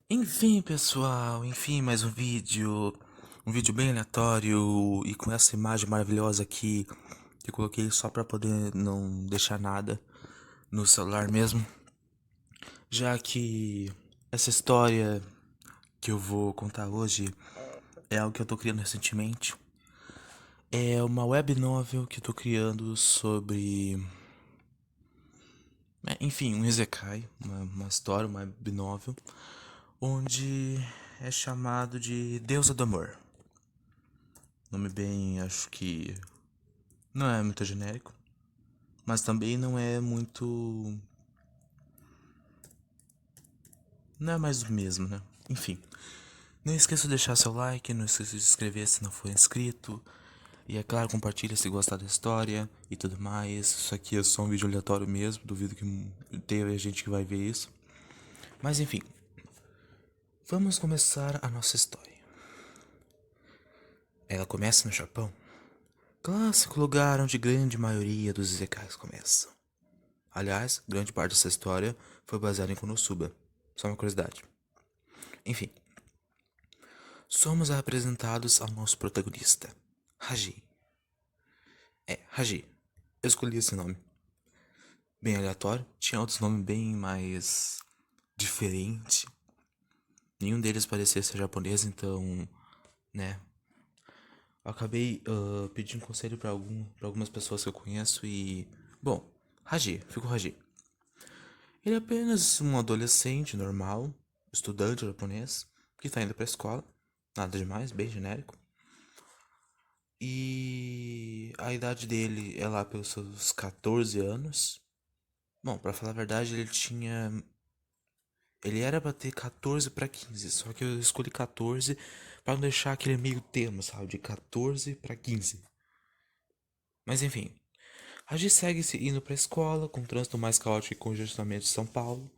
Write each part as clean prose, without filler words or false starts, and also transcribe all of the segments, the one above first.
Enfim, pessoal, mais um vídeo bem aleatório e com essa imagem maravilhosa aqui que eu coloquei só pra poder não deixar nada no celular mesmo, já que essa história que eu vou contar hoje é algo que eu tô criando recentemente. É uma web novel que eu tô criando sobre, enfim, um isekai, uma história, uma web novel, onde é chamado de Deusa do Amor. Nome bem, acho que não é muito genérico, mas também não é muito. Não é mais o mesmo, né? Enfim. Não esqueça de deixar seu like, não esqueça de se inscrever se não for inscrito. E é claro, compartilha se gostar da história e tudo mais. Isso aqui é só um vídeo aleatório mesmo, duvido que tenha gente que vai ver isso. Mas enfim, vamos começar a nossa história. Ela começa no Japão, clássico lugar onde grande maioria dos isekais começam. Aliás, grande parte dessa história foi baseada em Konosuba. Só uma curiosidade. Enfim, somos apresentados ao nosso protagonista, Haji. Haji. Eu escolhi esse nome. Bem aleatório. Tinha outros nomes bem mais diferentes. Nenhum deles parecia ser japonês, então, né? Eu acabei pedindo conselho pra algumas pessoas que eu conheço e. Bom, Haji, ficou Haji. Ele é apenas um adolescente normal, estudante japonês, que tá indo pra escola. Nada demais, bem genérico. E a idade dele é lá pelos seus 14 anos. Bom, pra falar a verdade, ele tinha. Ele era pra ter 14 pra 15, só que eu escolhi 14 pra não deixar aquele meio termo, sabe? De 14 pra 15. Mas enfim, a gente segue se indo pra escola, com o trânsito mais caótico e congestionamento de São Paulo.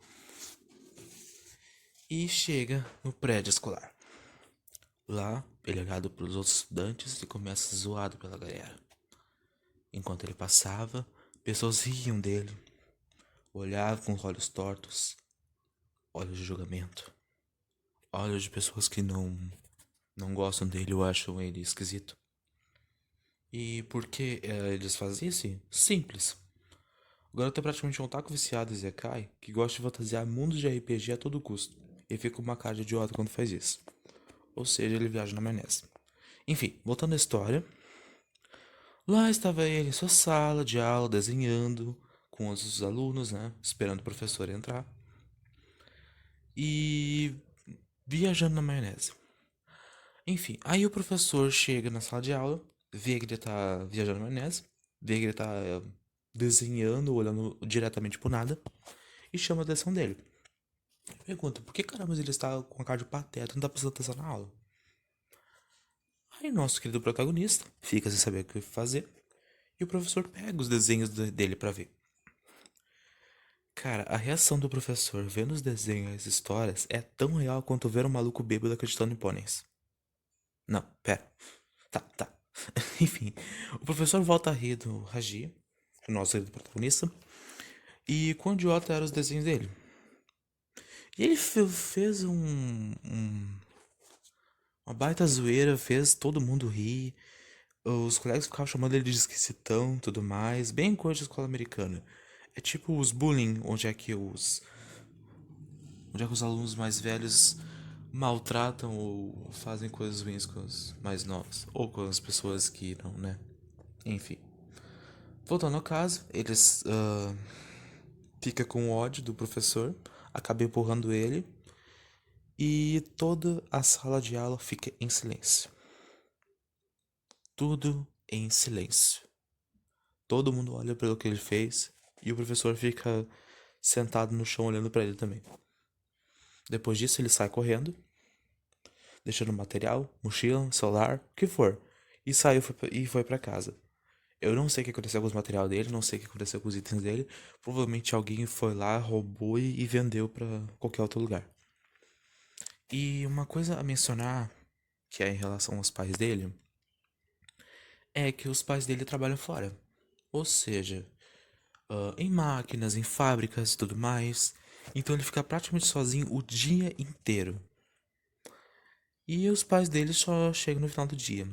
E chega no prédio escolar. Lá, ele é olhado pelos outros estudantes e começa a ser zoado pela galera. Enquanto ele passava, pessoas riam dele, olhavam com os olhos tortos, olhos de julgamento, olhos de pessoas que não gostam dele ou acham ele esquisito. E por que eles fazem isso? Simples. O garoto é praticamente um otaku viciado em Zekai que gosta de fantasiar mundos de RPG a todo custo. E fica com uma cara de idiota quando faz isso. Ou seja, ele viaja na maionese. Enfim, voltando à história. Lá estava ele em sua sala de aula, desenhando, com os alunos, né? Esperando o professor entrar. E viajando na maionese. Enfim, aí o professor chega na sala de aula, vê que ele tá viajando na maionese, vê que ele tá desenhando, olhando diretamente pro nada, e chama a atenção dele. Pergunta, por que caramba ele está com a cara de pateta e não tá prestando atenção na aula? Aí nosso querido protagonista fica sem saber o que fazer, e o professor pega os desenhos dele pra ver. Cara, a reação do professor vendo os desenhos e as histórias é tão real quanto ver um maluco bêbado acreditando em pôneis. Não, pera. Tá. Enfim, o professor volta a rir do Raji, o nosso querido protagonista, e quão idiota eram os desenhos dele. E ele fez uma baita zoeira, fez todo mundo rir. Os colegas ficavam chamando ele de esquisitão e tudo mais, bem coisa de escola americana. É tipo os bullying, onde é que os alunos mais velhos maltratam ou fazem coisas ruins com os mais novos. Ou com as pessoas que não, né? Enfim. Voltando ao caso, eles fica com ódio do professor, acaba empurrando ele e toda a sala de aula fica em silêncio. Tudo em silêncio. Todo mundo olha pelo que ele fez e o professor fica sentado no chão olhando para ele também. Depois disso, ele sai correndo, deixando material, mochila, celular, o que for, e saiu e foi para casa. Eu não sei o que aconteceu com os material dele, não sei o que aconteceu com os itens dele. Provavelmente alguém foi lá, roubou e vendeu para qualquer outro lugar. E uma coisa a mencionar, que é em relação aos pais dele, é que os pais dele trabalham fora. Ou seja, em máquinas, em fábricas e tudo mais. Então ele fica praticamente sozinho o dia inteiro. E os pais dele só chegam no final do dia.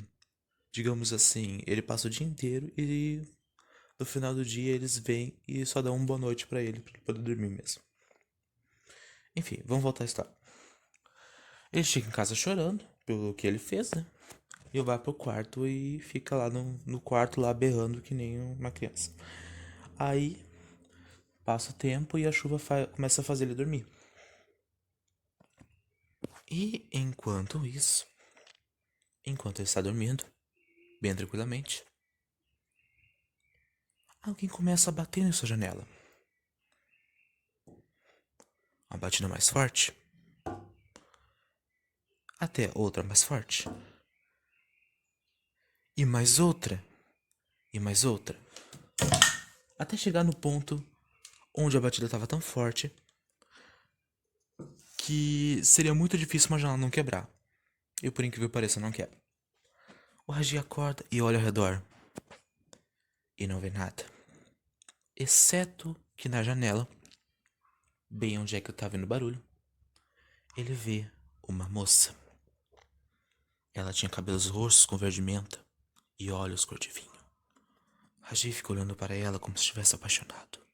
Digamos assim, ele passa o dia inteiro e no final do dia eles vêm e só dão uma boa noite pra ele poder dormir mesmo. Enfim, vamos voltar à história. Ele chega em casa chorando pelo que ele fez, né? E vai pro quarto e fica lá no quarto lá berrando que nem uma criança. Aí passa o tempo e a chuva começa a fazer ele dormir. E enquanto isso, enquanto ele está dormindo, bem tranquilamente, alguém começa a bater na sua janela. Uma batida mais forte, até outra mais forte, e mais outra, e mais outra, até chegar no ponto onde a batida estava tão forte que seria muito difícil uma janela não quebrar. E por incrível que pareça, não quebra. O Raji acorda e olha ao redor. E não vê nada. Exceto que na janela, bem onde é que eu tava vendo o barulho, ele vê uma moça. Ela tinha cabelos roxos com verde menta e olhos cor de vinho. Raji fica olhando para ela como se estivesse apaixonado.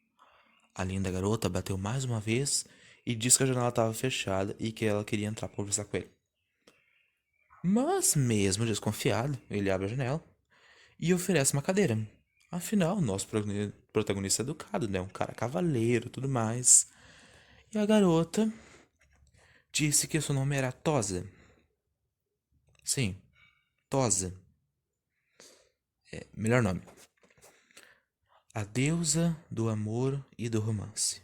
A linda garota bateu mais uma vez e disse que a janela estava fechada e que ela queria entrar para conversar com ele. Mas, mesmo desconfiado, ele abre a janela e oferece uma cadeira. Afinal, o nosso protagonista é educado, né? Um cara cavaleiro, tudo mais. E a garota disse que seu nome era Tosa. Sim, Tosa. Melhor nome. A deusa do amor e do romance.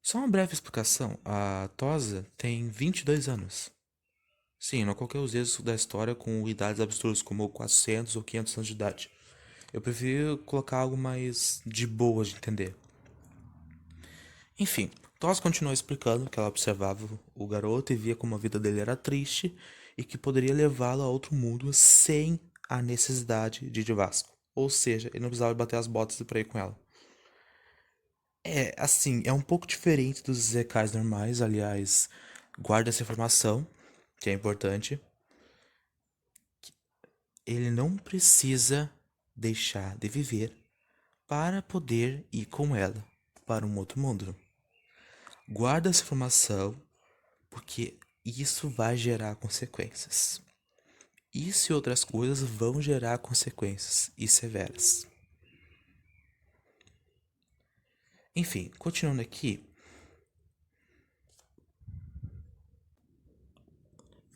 Só uma breve explicação. A Tosa tem 22 anos. Sim, não coloquei os erros da história com idades absurdas, como 400 ou 500 anos de idade. Eu prefiro colocar algo mais de boa de entender. Enfim, Toss continuou explicando que ela observava o garoto e via como a vida dele era triste e que poderia levá-lo a outro mundo sem a necessidade de Vasco. Ou seja, ele não precisava bater as botas pra ir com ela. É, assim, é um pouco diferente dos Zekais normais, aliás, guarda essa informação, que é importante. Ele não precisa deixar de viver para poder ir com ela para um outro mundo. Guarda essa informação porque isso vai gerar consequências. Isso e outras coisas vão gerar consequências e severas. Enfim, continuando aqui.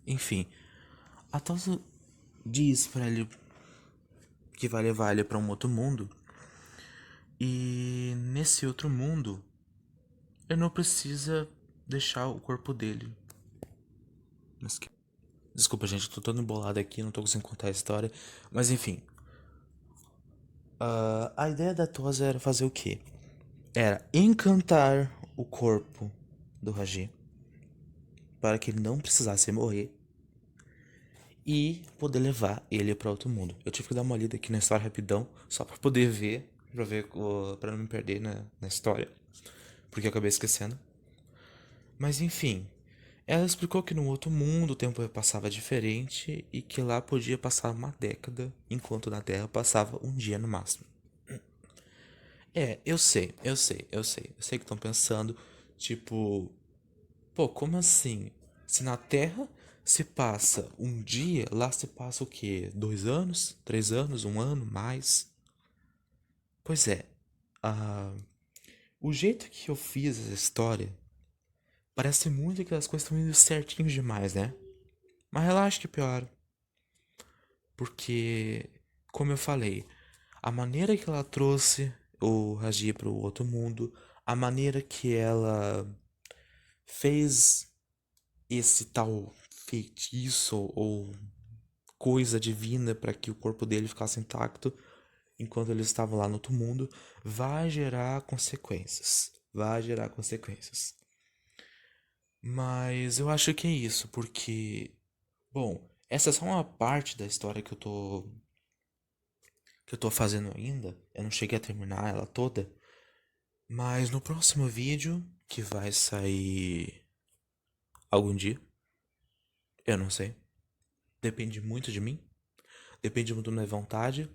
Enfim, a Tosa diz para ele que vai levar ele para um outro mundo. E nesse outro mundo, ele não precisa deixar o corpo dele. Desculpa, gente, eu tô todo embolado aqui, não tô conseguindo contar a história. Mas enfim. A ideia da Tosa era fazer o quê? Era encantar o corpo do Raji para que ele não precisasse morrer e poder levar ele para outro mundo. Eu tive que dar uma lida aqui na história rapidão, só para poder ver, para não me perder na história, porque eu acabei esquecendo. Mas enfim, ela explicou que no outro mundo o tempo passava diferente e que lá podia passar uma década, enquanto na Terra passava um dia no máximo. É, eu sei que estão pensando, tipo, pô, como assim? Se na Terra se passa um dia, lá se passa o quê? 2 anos? 3 anos? Um ano? Mais? Pois é, ah, o jeito que eu fiz essa história parece muito que as coisas estão indo certinho demais, né? Mas relaxa que pior. Porque, como eu falei, a maneira que ela trouxe o Raji para o outro mundo, a maneira que ela fez esse tal feitiço ou coisa divina para que o corpo dele ficasse intacto enquanto eles estavam lá no outro mundo, vai gerar consequências. Vai gerar consequências. Mas eu acho que é isso, porque, bom, essa é só uma parte da história que eu tô fazendo ainda. Eu não cheguei a terminar ela toda, mas no próximo vídeo que vai sair algum dia. Eu não sei. Depende muito de mim. Depende muito da minha vontade.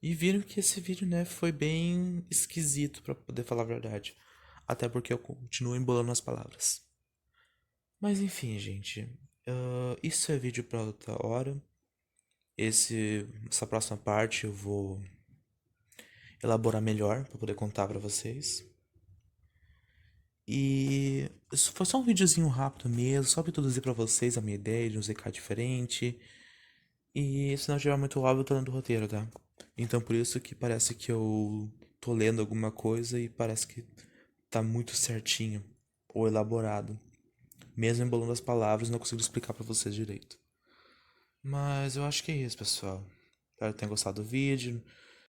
E viram que esse vídeo, né, foi bem esquisito, pra poder falar a verdade. Até porque eu continuo embolando as palavras. Mas enfim, gente. Isso é vídeo pra outra hora. Essa próxima parte eu vou elaborar melhor pra poder contar pra vocês. E isso foi só um videozinho rápido mesmo, só pra introduzir pra vocês a minha ideia de um ZK diferente. E se não tiver muito óbvio, eu tô lendo o roteiro, tá? Então por isso que parece que eu tô lendo alguma coisa e parece que tá muito certinho ou elaborado. Mesmo embolando as palavras, não consigo explicar pra vocês direito. Mas eu acho que é isso, pessoal. Espero que tenham gostado do vídeo.